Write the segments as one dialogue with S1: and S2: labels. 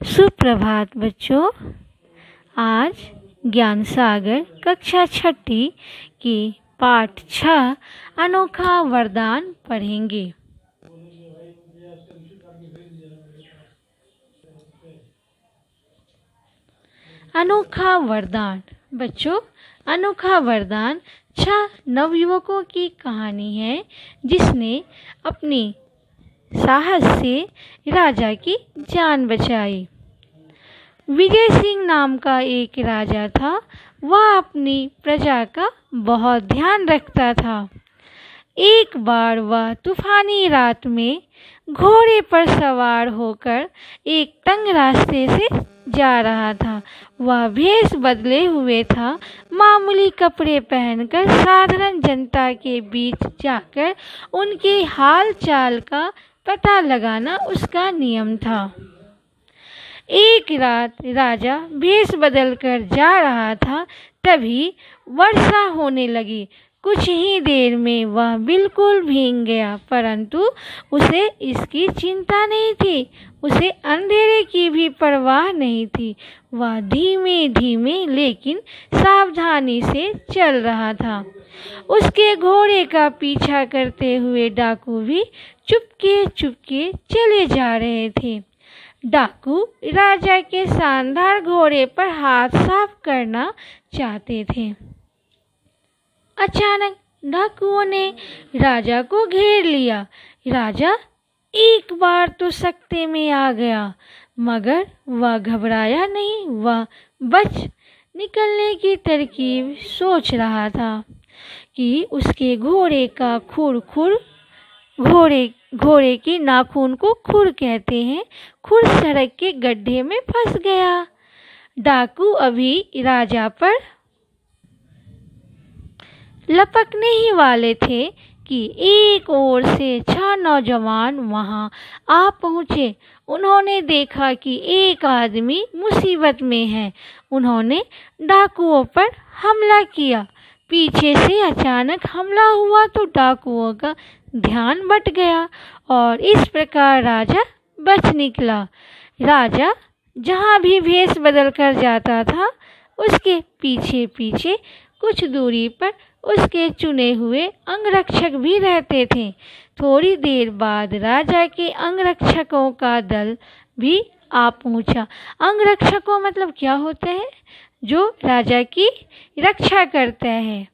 S1: सुप्रभात बच्चों। आज ज्ञान सागर कक्षा छठी की पाठ 6 अनोखा वरदान पढ़ेंगे। अनोखा वरदान। बच्चों, अनोखा वरदान 6 नवयुवकों की कहानी है जिसने अपनी साहस से राजा की जान बचाई। विजय सिंह नाम का एक राजा था। वह अपनी प्रजा का बहुत ध्यान रखता था। एक बार वह तूफानी रात में घोड़े पर सवार होकर एक तंग रास्ते से जा रहा था। वह भेष बदले हुए था। मामूली कपड़े पहनकर साधारण जनता के बीच जाकर उनके हाल चाल का पता लगाना उसका नियम था। एक रात राजा भेष बदलकर जा रहा था, तभी वर्षा होने लगी। कुछ ही देर में वह बिल्कुल भीग गया, परंतु उसे इसकी चिंता नहीं थी। उसे अंधेरे की भी परवाह नहीं थी। वह धीमे धीमे लेकिन सावधानी से चल रहा था। उसके घोड़े का पीछा करते हुए डाकू भी चुपके चुपके चले जा रहे थे। डाकू राजा के शानदार घोड़े पर हाथ साफ करना चाहते थे। अचानक डाकुओं ने राजा को घेर लिया। राजा एक बार तो सकते में आ गया, मगर वह घबराया नहीं। वह बच निकलने की तरकीब सोच रहा था कि उसके घोड़े का खुर घोड़े की नाखून को खुर कहते हैं। खुर सड़क के गड्ढे में फंस गया। डाकू अभी राजा पर लपकने ही वाले थे कि एक ओर से 6 नौजवान वहां आ पहुंचे। उन्होंने देखा कि एक आदमी मुसीबत में है। उन्होंने डाकुओं पर हमला किया। पीछे से अचानक हमला हुआ तो डाकुओं का ध्यान बट गया और इस प्रकार राजा बच निकला। राजा जहां भी भेष बदल कर जाता था, उसके पीछे पीछे कुछ दूरी पर उसके चुने हुए अंगरक्षक भी रहते थे। थोड़ी देर बाद राजा के अंगरक्षकों का दल भी आ पहुंचा। अंगरक्षकों मतलब क्या होते हैं? जो राजा की रक्षा करते हैं।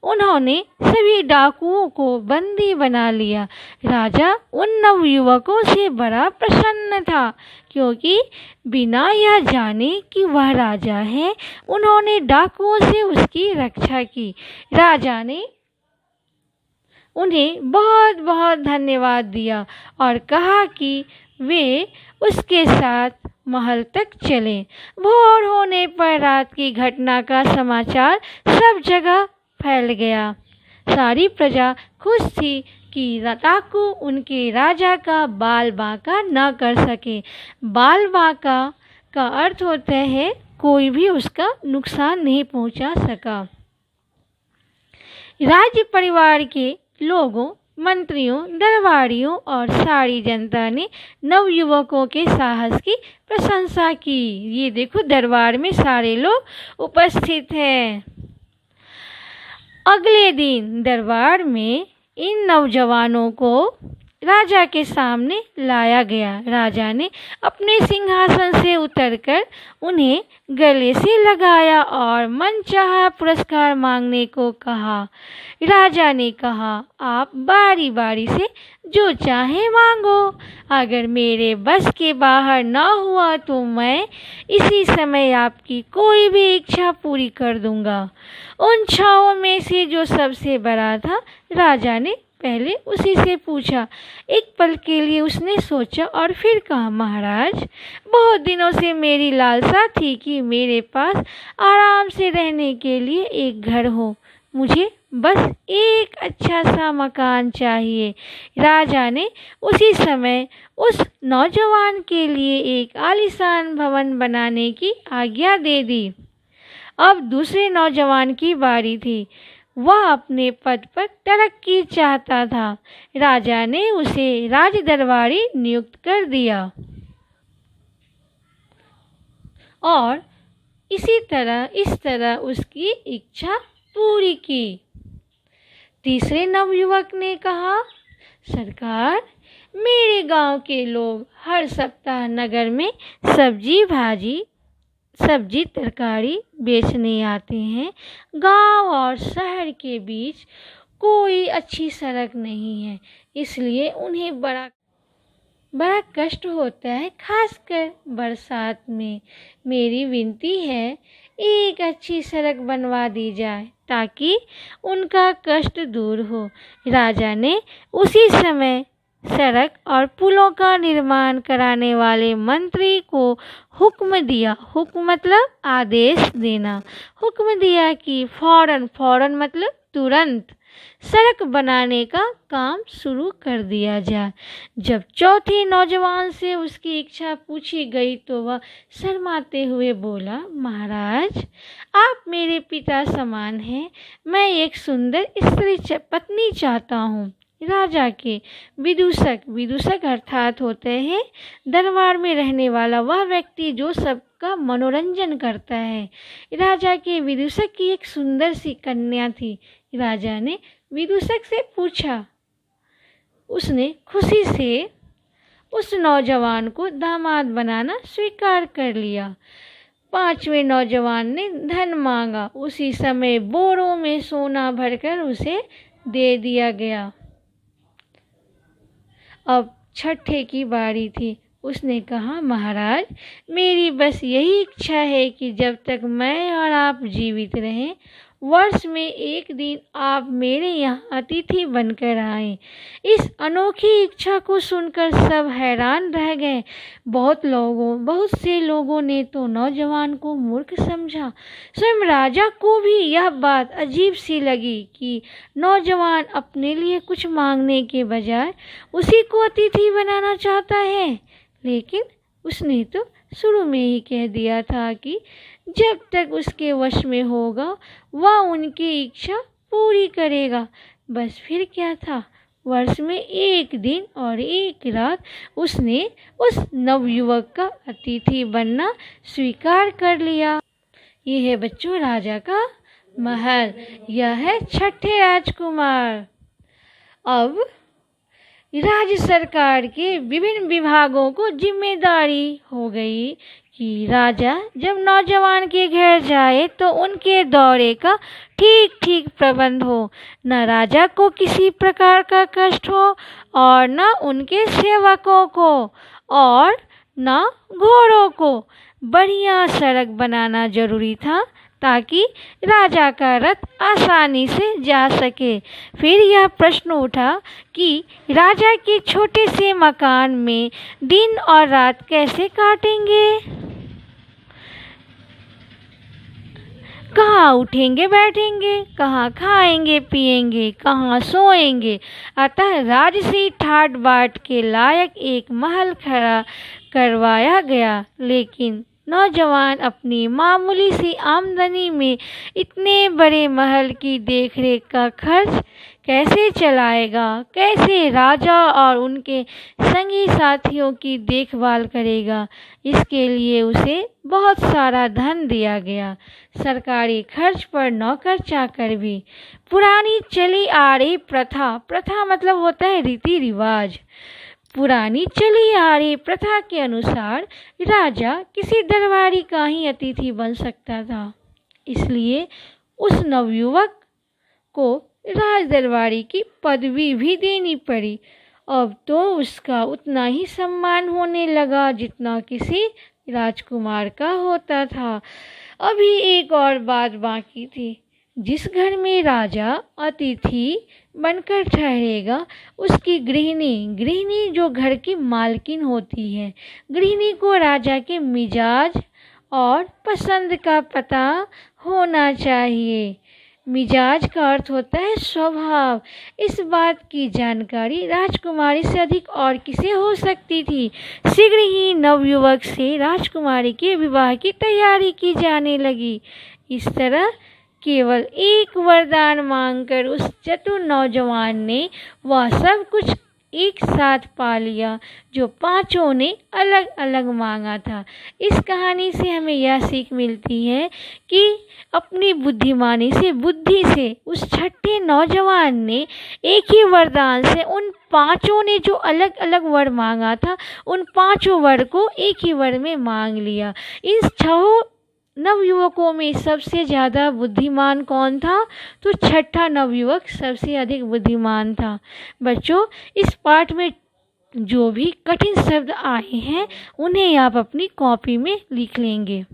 S1: उन्होंने सभी डाकुओं को बंदी बना लिया। राजा उन नवयुवकों से बड़ा प्रसन्न था, क्योंकि बिना यह जाने कि वह राजा है, उन्होंने डाकुओं से उसकी रक्षा की। राजा ने उन्हें बहुत बहुत धन्यवाद दिया और कहा कि वे उसके साथ महल तक चलें। भोर होने पर रात की घटना का समाचार सब जगह फैल गया। सारी प्रजा खुश थी कि डाकू उनके राजा का बाल बांका न कर सके। बाल बांका का अर्थ होता है कोई भी उसका नुकसान नहीं पहुंचा सका। राज्य परिवार के लोगों, मंत्रियों, दरबारियों और सारी जनता ने नवयुवकों के साहस की प्रशंसा की। ये देखो, दरबार में सारे लोग उपस्थित हैं। अगले दिन दरबार में इन नौजवानों को राजा के सामने लाया गया। राजा ने अपने सिंहासन से उतरकर उन्हें गले से लगाया और मनचाहा पुरस्कार मांगने को कहा। राजा ने कहा, आप बारी बारी से जो चाहे मांगो। अगर मेरे बस के बाहर न हुआ तो मैं इसी समय आपकी कोई भी इच्छा पूरी कर दूंगा। उन 6 में से जो सबसे बड़ा था, राजा ने पहले उसी से पूछा। एक पल के लिए उसने सोचा और फिर कहा, महाराज, बहुत दिनों से मेरी लालसा थी कि मेरे पास आराम से रहने के लिए एक घर हो। मुझे बस एक अच्छा सा मकान चाहिए। राजा ने उसी समय उस नौजवान के लिए एक आलीशान भवन बनाने की आज्ञा दे दी। अब दूसरे नौजवान की बारी थी। वह अपने पद पर तरक्की चाहता था। राजा ने उसे राज दरबारी नियुक्त कर दिया। और इस तरह उसकी इच्छा पूरी की। तीसरे नवयुवक ने कहा, सरकार, मेरे गांव के लोग हर सप्ताह नगर में सब्जी तरकारी बेचने आते हैं। गांव और शहर के बीच कोई अच्छी सड़क नहीं है, इसलिए उन्हें बड़ा कष्ट होता है, खासकर बरसात में। मेरी विनती है, एक अच्छी सड़क बनवा दी जाए ताकि उनका कष्ट दूर हो। राजा ने उसी समय सड़क और पुलों का निर्माण कराने वाले मंत्री को हुक्म दिया। हुक्म मतलब आदेश देना। हुक्म दिया कि फौरन मतलब तुरंत सड़क बनाने का काम शुरू कर दिया जाए। जब चौथे नौजवान से उसकी इच्छा पूछी गई तो वह शर्माते हुए बोला, महाराज, आप मेरे पिता समान हैं। मैं एक सुंदर स्त्री पत्नी चाहता हूँ। राजा के विदूषक अर्थात होते हैं दरबार में रहने वाला वह व्यक्ति जो सबका मनोरंजन करता है। राजा के विदूषक की एक सुंदर सी कन्या थी। राजा ने विदूषक से पूछा। उसने खुशी से उस नौजवान को दामाद बनाना स्वीकार कर लिया। पांचवें नौजवान ने धन मांगा। उसी समय बोरों में सोना भरकर उसे दे दिया गया। अब छठे की बारी थी। उसने कहा, महाराज, मेरी बस यही इच्छा है कि जब तक मैं और आप जीवित रहें, वर्ष में एक दिन आप मेरे यहाँ अतिथि बनकर आएं। इस अनोखी इच्छा को सुनकर सब हैरान रह गए। बहुत से लोगों ने तो नौजवान को मूर्ख समझा। स्वयं राजा को भी यह बात अजीब सी लगी कि नौजवान अपने लिए कुछ मांगने के बजाय उसी को अतिथि बनाना चाहता है। लेकिन उसने तो शुरू में ही कह दिया था कि जब तक उसके वश में होगा वह उनकी इच्छा पूरी करेगा। बस फिर क्या था, वर्ष में एक दिन और एक रात उसने उस नवयुवक का अतिथि बनना स्वीकार कर लिया। यह है बच्चों राजा का महल। यह है छठे राजकुमार। अब राज्य सरकार के विभिन्न विभागों को जिम्मेदारी हो गई कि राजा जब नौजवान के घर जाए तो उनके दौरे का ठीक प्रबंध हो। न राजा को किसी प्रकार का कष्ट हो और न उनके सेवकों को और न घोड़ों को। बढ़िया सड़क बनाना जरूरी था ताकि राजा का रथ आसानी से जा सके। फिर यह प्रश्न उठा कि राजा के छोटे से मकान में दिन और रात कैसे काटेंगे, कहाँ उठेंगे बैठेंगे, कहाँ खाएंगे पिएंगे, कहाँ सोएंगे। अतः राज से ठाट बाट के लायक एक महल खड़ा करवाया गया। लेकिन नौजवान अपनी मामूली सी आमदनी में इतने बड़े महल की देखरेख का खर्च कैसे चलाएगा, कैसे राजा और उनके संगी साथियों की देखभाल करेगा। इसके लिए उसे बहुत सारा धन दिया गया। सरकारी खर्च पर नौकर चाकर भी। पुरानी चली आ रही प्रथा मतलब होता है रीति रिवाज। पुरानी चली आ रही प्रथा के अनुसार राजा किसी दरबारी का ही अतिथि बन सकता था। इसलिए उस नवयुवक को राज दरबारी की पदवी भी देनी पड़ी। अब तो उसका उतना ही सम्मान होने लगा जितना किसी राजकुमार का होता था। अभी एक और बात बाकी थी। जिस घर में राजा अतिथि बनकर ठहरेगा उसकी गृहिणी जो घर की मालकिन होती है, गृहिणी को राजा के मिजाज और पसंद का पता होना चाहिए। मिजाज का अर्थ होता है स्वभाव। इस बात की जानकारी राजकुमारी से अधिक और किसे हो सकती थी। शीघ्र ही नवयुवक से राजकुमारी के विवाह की तैयारी की जाने लगी। इस तरह केवल एक वरदान मांगकर उस चतुर नौजवान ने वह सब कुछ एक साथ पा लिया जो पांचों ने अलग अलग मांगा था। इस कहानी से हमें यह सीख मिलती है कि अपनी बुद्धिमानी से, बुद्धि से उस छठे नौजवान ने एक ही वरदान से उन पांचों ने जो अलग अलग वर मांगा था, उन पांचों वर को एक ही वर में मांग लिया। इन छहों नवयुवकों में सबसे ज़्यादा बुद्धिमान कौन था? तो छठा नवयुवक सबसे अधिक बुद्धिमान था। बच्चों, इस पाठ में जो भी कठिन शब्द आए हैं उन्हें आप अपनी कॉपी में लिख लेंगे।